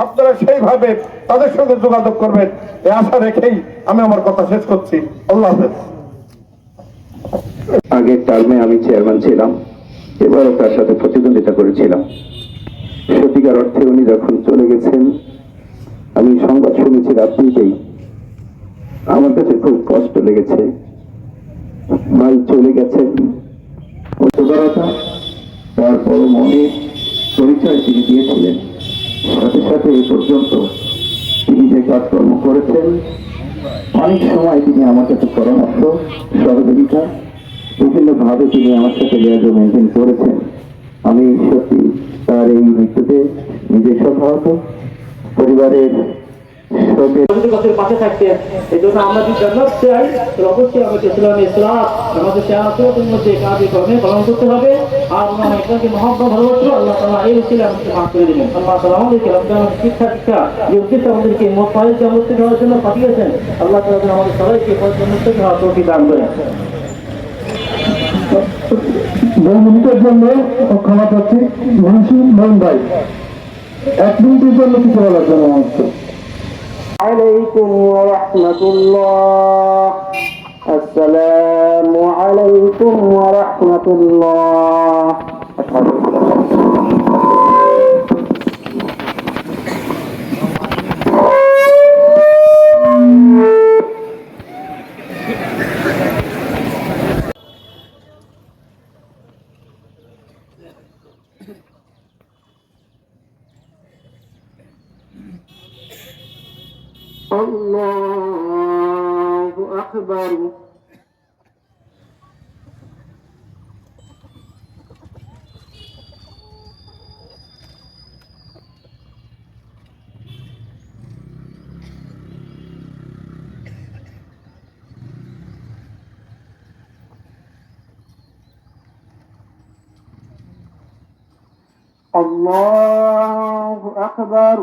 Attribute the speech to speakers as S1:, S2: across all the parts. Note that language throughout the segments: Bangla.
S1: আপনারা সেইভাবে তাদের সঙ্গে যোগাযোগ করবেন, এই আশা রেখেই আমি আমার কথা শেষ করছি। আল্লাহ হাফেজ।
S2: আগের টার্মে আমি চেয়ারম্যান ছিলাম, এবারও তার সাথে প্রতিদ্বন্দ্বিতা করেছিলাম। সত্যিকার অর্থে উনি যখন চলে গেছেন, আমি সংবাদ শুনেছি রাত্রিতেই, আমার কাছে খুব কষ্ট লেগেছে। ভাই চলে গেছেন, উদারতা, তারপর মনের পরিচয় তিনি দিয়েছিলেন। সাথে সাথে এ পর্যন্ত তিনি যে কাজকর্ম করেছেন, অনেক সময় তিনি আমার কাছে পরামর্শ, সহযোগিতা বিভিন্নভাবে তিনি আমার সাথে লিয়াজও মেনটেন করেছেন। আমি সত্যি তার এই মৃত্যুতে নিজের শোকাহত, পরিবারের শোকের
S3: পাশে থাকতে। এই জন্য আমরা যদি জান্নাত চাই, অবশ্যই আমাকে ইসলামের ইসলাম আমাদের শাহাদাতের মধ্যে কাজে কর্মে পালন করতে হবে। আর আমরা এটাকে মহব্বত ভালোবাসবো। আল্লাহ তাআলা এই উসিলায় আমাদেরকে মাফ করে দিবেন। আল্লাহ তাআলা আমাদেরকে রমজানের শিক্ষা যে উদ্দেশ্যে আমাদেরকে মোবাইল জামত দেওয়ার জন্য পাঠিয়েছেন, আল্লাহ তাআলা আমাদের সবাইকে পরিপূর্ণতা দেওয়ার তৌফিক দান করেন।
S1: 2 মিনিটের জন্য ক্ষমা চাচ্ছি, মহিন ভাই 1 মিনিটের জন্য কিছু বলার জন্য অনুরোধ।
S3: عليكم ورحمة الله. السلام عليكم ورحمة الله. الله أكبر. الله أكبر.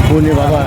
S4: পুনে বাবা